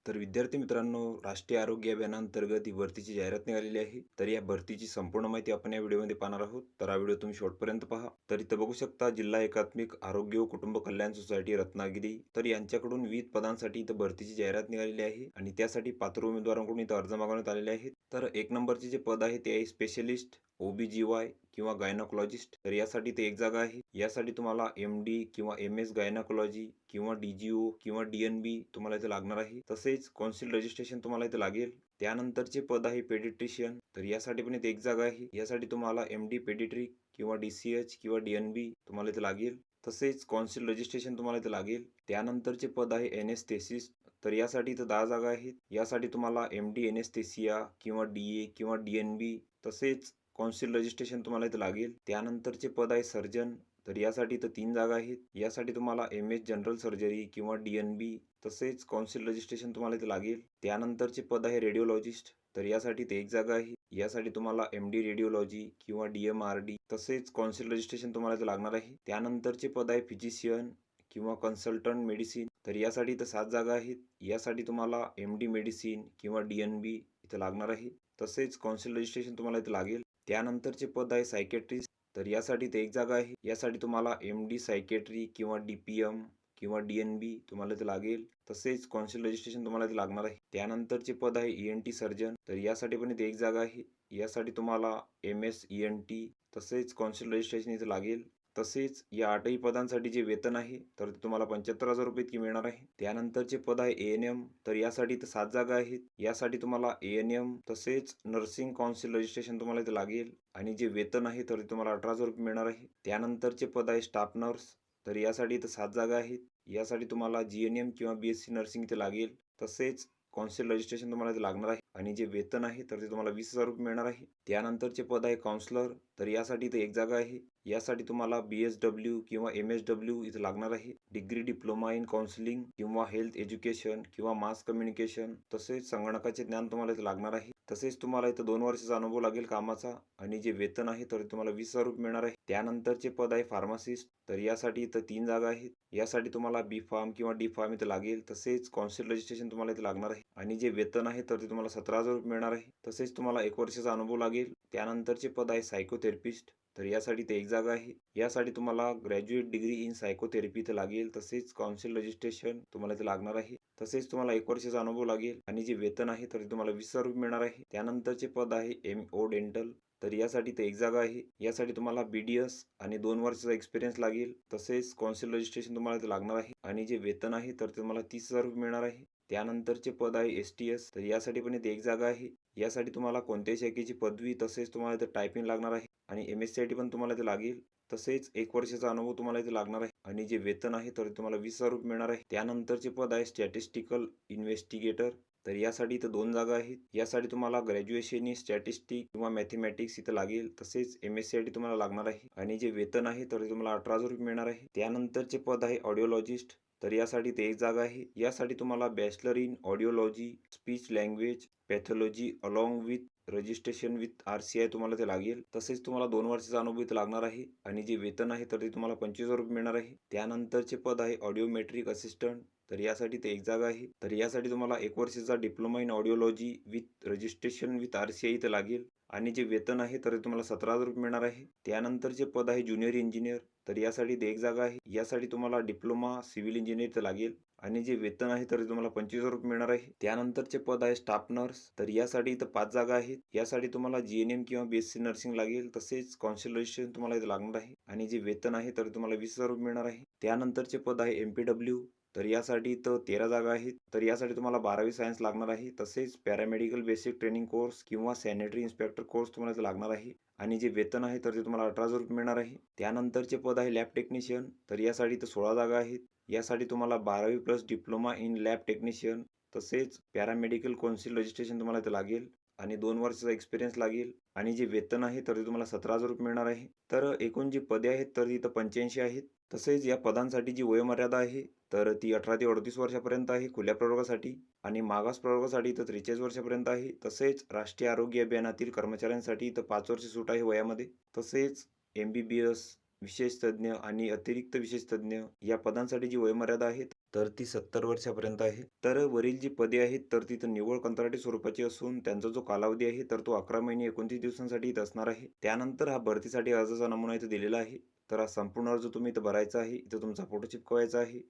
तर विद्यार्थी मित्रांनो, राष्ट्रीय आरोग्य अभियानांतर्गत ही भरतीची जाहिरात निघालेली आहे. तर या भरतीची संपूर्ण माहिती आपण या व्हिडिओमध्ये पाहणार आहोत. तर हा व्हिडिओ तुम्ही शेवटपर्यंत पहा. तर इथं बघू शकता, जिल्हा एकात्मिक आरोग्य व कुटुंब कल्याण सोसायटी रत्नागिरी. तर यांच्याकडून विविध पदांसाठी इथं भरतीची जाहिरात निघालेली आहे आणि त्यासाठी पात्र उमेदवारांकडून इथं अर्ज मागवण्यात आलेले आहेत. तर एक नंबरचे जे पद आहे ते आहे स्पेशलिस्ट OBGY किंवा गायनोकॉलॉजिस्ट. तर यासाठी ते एक जागा आहे. यासाठी तुम्हाला MD किंवा MS गायनोकॉलॉजी किंवा DGO किंवा DNB तुम्हाला इथे लागणार आहे. तसेच कौन्सिल रजिस्ट्रेशन तुम्हाला इथे लागेल. त्यानंतरचे पद आहे पेडिट्रिशियन. तर यासाठी पण इथे एक जागा आहे. यासाठी तुम्हाला MD पेडिट्रिक किंवा DCH किंवा DNB तुम्हाला इथे लागेल. तसेच कौन्सिल रजिस्ट्रेशन तुम्हाला इथे लागेल. त्यानंतरचे पद आहे एनेस्थेसिस्ट. तर यासाठी इथं 10 जागा आहेत. यासाठी तुम्हाला MD एनेस्थेसिया किंवा DA किंवा DNB तसेच कौन्सिल रजिस्ट्रेशन तुम्हाला इथे लागेल. त्यानंतरचे पद आहे सर्जन. तर यासाठी इथं 3 जागा आहेत. यासाठी तुम्हाला MS जनरल सर्जरी किंवा DNB तसेच कौन्सिल रजिस्ट्रेशन तुम्हाला इथे लागेल. त्यानंतरचे पद आहे रेडिओलॉजिस्ट. तर यासाठी ते एक जागा आहे. यासाठी तुम्हाला MD रेडिओलॉजी किंवा DMRD तसेच कौन्सिल रजिस्ट्रेशन तुम्हाला इथे लागणार आहे. त्यानंतरचे पद आहे फिजिशियन किंवा कन्सल्टंट मेडिसिन. तर यासाठी इथं 7 जागा आहेत. यासाठी तुम्हाला MD मेडिसिन किंवा DNB इथं लागणार आहे. तसेच कौन्सिल रजिस्ट्रेशन तुम्हाला इथे लागेल. त्यानंतरचे पद आहे सायकेट्रिस्ट. तर यासाठी ते एक जागा आहे. यासाठी तुम्हाला MD सायकेट्री किंवा DPM किंवा DNB तुम्हाला इथे लागेल. तसेच कौन्सिल रजिस्ट्रेशन तुम्हाला इथे लागणार आहे. त्यानंतरचे पद आहे ENT सर्जन. तर यासाठी पण इथे एक जागा आहे. यासाठी तुम्हाला MS ENT तसेच कौन्सिल रजिस्ट्रेशन इथे लागेल. तसेच या 8ही पदांसाठी जे वेतन आहे तर ते तुम्हाला 75,000 रुपये इतकी मिळणार आहे. त्यानंतरचे पद आहे ANM. तर यासाठी इथं 7 जागा आहेत. यासाठी तुम्हाला ANM तसेच नर्सिंग कौन्सिल रजिस्ट्रेशन तुम्हाला इथे लागेल आणि जे वेतन आहे तर ते तुम्हाला 18,000 रुपये मिळणार आहे. त्यानंतरचे पद आहे स्टाफ नर्स. तर यासाठी इथं 7 जागा आहेत. यासाठी तुम्हाला GNM किंवा BSc नर्सिंग इथे लागेल. तसेच कौन्सिल रजिस्ट्रेशन तुम्हाला इथे लागणार आहे आणि जे वेतन आहे तर ते तुम्हाला 20,000 रुपये मिळणार आहे. त्यानंतरचे पद आहे काउन्सलर. तर यासाठी इथे एक जागा आहे. यासाठी तुम्हाला BSW किंवा MSW इथे लागणार आहे. डिग्री डिप्लोमा इन काउन्सिलिंग किंवा हेल्थ एज्युकेशन किंवा मास कम्युनिकेशन तसेच संगणकाचे ज्ञान तुम्हाला इथे लागणार आहे. तसेच तुम्हाला इथं 2 वर्षाचा अनुभव लागेल कामाचा आणि जे वेतन आहे तर तुम्हाला 20,000 रुपये मिळणार आहे. त्यानंतरचे पद आहे फार्मासिस्ट. तर यासाठी इथं 3 जागा आहेत. यासाठी तुम्हाला B.Pharm किंवा D.Pharm इथे लागेल. तसेच कौन्सिल रजिस्ट्रेशन तुम्हाला इथे लागणार आहे आणि जे वेतन आहे तर ते तुम्हाला 17,000 रुपये मिळणार आहे. तसेच तुम्हाला 1 वर्षाचा अनुभव लागेल. त्यानंतरचे पद आहे सायकोथेरपिस्ट. तर यासाठी ते एक जागा आहे. यासाठी तुम्हाला ग्रॅज्युएट डिग्री इन सायकोथेरपी इथे लागेल. तसेच कौन्सिल रजिस्ट्रेशन तुम्हाला इथे लागणार आहे. तसेच तुम्हाला 1 वर्षाचा अनुभव लागेल आणि जे वेतन आहे तर ते तुम्हाला 20,000 रुपये मिळणार आहे. त्यानंतरचे पद आहे MO डेंटल. तर यासाठी ते एक जागा आहे. यासाठी तुम्हाला BDS आणि 2 वर्षाचा एक्सपिरियन्स लागेल. तसेच कौन्सिल रजिस्ट्रेशन तुम्हाला इथे लागणार आहे आणि जे वेतन आहे तर ते तुम्हाला 30,000 रुपये मिळणार आहे. त्यानंतरचे पद आहे STS. तर यासाठी पण इथे एक जागा आहे. यासाठी तुम्हाला कोणत्याही शाखेची पदवी तसेच तुम्हाला इथे टायपिंग लागणार आहे आणि MSCIT पण तुम्हाला इथे लागेल. तसेच 1 वर्षाचा अनुभव तुम्हाला इथे लागणार आहे आणि जे वेतन आहे तर तुम्हाला 20,000 रुपये मिळणार आहे. त्यानंतरचे पद आहे स्टॅटिस्टिकल इन्व्हेस्टिगेटर. तर यासाठी इथं 2 जागा आहेत. यासाठी तुम्हाला ग्रॅज्युएशन इन स्टॅटिस्टिक किंवा मॅथेमॅटिक्स इथं लागेल. तसेच MSCIT तुम्हाला लागणार आहे आणि जे वेतन आहे तर तुम्हाला 18,000 रुपये मिळणार आहे. त्यानंतरचे पद आहे ऑडिओलॉजिस्ट. तर यासाठी ते एक जागा आहे. यासाठी तुम्हाला bachelor in audiology, speech language pathology along with registration with RCI तुम्हाला ते लागेल. तसेच तुम्हाला 2 वर्षाचा अनुभव इथे लागणार आहे आणि जे वेतन आहे तर ते तुम्हाला 25,000 रुपये मिळणार आहे. त्यानंतरचे पद आहे ऑडिओमेट्रिक असिस्टंट. तर यासाठी ते एक जागा आहे. तर यासाठी तुम्हाला 1 वर्षाचा diploma in audiology with registration with RCI इथे लागेल आणि जे वेतन आहे तर तुम्हाला 17,000 रुपये मिळणार आहे. त्यानंतरचे पद आहे ज्युनियर इंजिनियर. तर यासाठी ते एक जागा आहे. यासाठी तुम्हाला डिप्लोमा सिव्हिल इंजिनियर इथे लागेल आणि जे वेतन आहे तर तुम्हाला 25,000 रुपये मिळणार आहे. त्यानंतरचे पद आहे स्टाफ नर्स. तर यासाठी इथं 5 जागा आहेत. यासाठी तुम्हाला GNM किंवा BSc नर्सिंग लागेल. तसेच कौन्सिल रजिस्ट्रेशन तुम्हाला इथे लागणार आहे आणि जे वेतन आहे तर तुम्हाला 20,000 रुपये मिळणार आहे. त्यानंतरचे पद आहे MPW. तर यासाठी इथं 13 जागा आहेत. तर यासाठी तुम्हाला 12वी सायन्स लागणार आहे. तसेच पॅरामेडिकल बेसिक ट्रेनिंग कोर्स किंवा सॅनिटरी इन्स्पेक्टर कोर्स तुम्हाला इथे लागणार आहे आणि जे वेतन आहे तर ते तुम्हाला 18,000 रुपये मिळणार आहे. त्यानंतरचे पद आहे लॅब टेक्निशियन. तर यासाठी इथं 16 जागा आहेत. यासाठी तुम्हाला 12वी plus diploma in lab technician तसेच पॅरामेडिकल कौन्सिल रजिस्ट्रेशन तुम्हाला इथे लागेल आणि 2 वर्षाचा एक्सपिरियन्स लागेल आणि जे वेतन आहे तर ते तुम्हाला 17,000 रुपये मिळणार आहे. तर एकूण जी पदे आहेत तर इथं 85 आहेत. तसेच या पदांसाठी जी वयोमर्यादा आहे तर ती 18 ते 38 वर्षापर्यंत आहे खुल्या प्रवर्गासाठी आणि मागास प्रवर्गासाठी इथं 43 वर्षापर्यंत आहे. तसेच राष्ट्रीय आरोग्य अभियानातील कर्मचाऱ्यांसाठी इथं 5 वर्ष सूट आहे वयामध्ये. तसेच MBBS विशेष तज्ञ आणि अतिरिक्त विशेष तज्ञ या पदांसाठी जी वयोमर्यादा आहे तर ती 70 वर्षापर्यंत आहे. तर वरील जी पदे आहेत तर ती तर निव्वळ कंत्राटी स्वरूपाची असून त्यांचा जो कालावधी आहे तर तो 11 महिने 29 दिवसांसाठी इथं असणार आहे. त्यानंतर हा भरतीसाठी अर्जाचा नमुना इथं दिलेला आहे. तर हा संपूर्ण अर्ज तुम्ही इथं भरायचा आहे. इथं तुमचा फोटो चिपकवायचा आहे.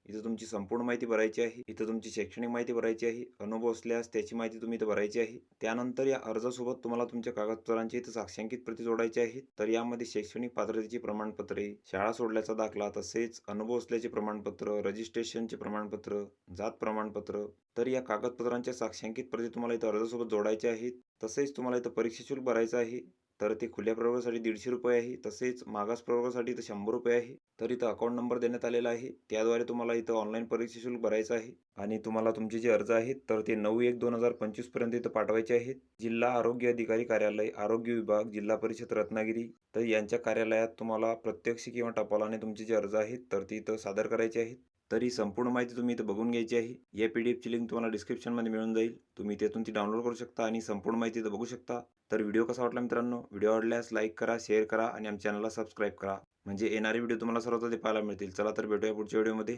इथं तुमची संपूर्ण माहिती भरायची आहे. इथं तुमची शैक्षणिक माहिती भरायची आहे. अनुभव असल्यास त्याची माहिती तुम्ही इथं भरायची आहे. त्यानंतर या अर्जासोबत तुम्हाला तुमच्या कागदपत्रांची इथं साक्षांकित प्रती जोडायची आहेत. तर यामध्ये शैक्षणिक पात्रतेची प्रमाणपत्रे, शाळा सोडल्याचा दाखला, तसेच अनुभव असल्याचे प्रमाणपत्र, रजिस्ट्रेशनचे प्रमाणपत्र, जात प्रमाणपत्र. तर या कागदपत्रांच्या साक्षांकित प्रती तुम्हाला इथं अर्जासोबत जोडायच्या आहेत. तसेच तुम्हाला इथं परीक्षा शुल्क भरायचं आहे. तर ते खुल्या प्रवर्गासाठी ₹150 आहे. तसेच मागास प्रवर्गासाठी इथं ₹100 आहे. तर इथं अकाउंट नंबर देण्यात आलेला आहे. त्याद्वारे तुम्हाला इथं ऑनलाईन परीक्षा शुल्क भरायचं आहे आणि तुम्हाला तुमचे जे अर्ज आहेत तर ते 9/1/2025 पर्यंत इथं पाठवायचे आहेत. जिल्हा आरोग्य अधिकारी कार्यालय, आरोग्य विभाग, जिल्हा परिषद रत्नागिरी तर यांच्या कार्यालयात तुम्हाला प्रत्यक्ष किंवा टपालाने तुमचे जे अर्ज आहेत तर ते इथं सादर करायचे आहेत. तर ही संपूर्ण माहिती तुम्ही इथं बघून घ्यायची आहे. या PDFची लिंक तुम्हाला डिस्क्रिप्शनमध्ये मिळून जाईल. तुम्ही त्यातून ती डाउनलोड करू शकता आणि संपूर्ण माहिती इथं बघू शकता. तर व्हिडिओ कसा वाटला मित्रांनो? व्हिडिओ आवडल्यास लाईक करा, शेअर करा आणि आमच्या चॅनलला सबस्क्राईब करा. म्हणजे येणारे व्हिडिओ तुम्हाला सर्वात आधी पाहायला मिळतील. चला तर भेटूया पुढच्या व्हिडिओमध्ये.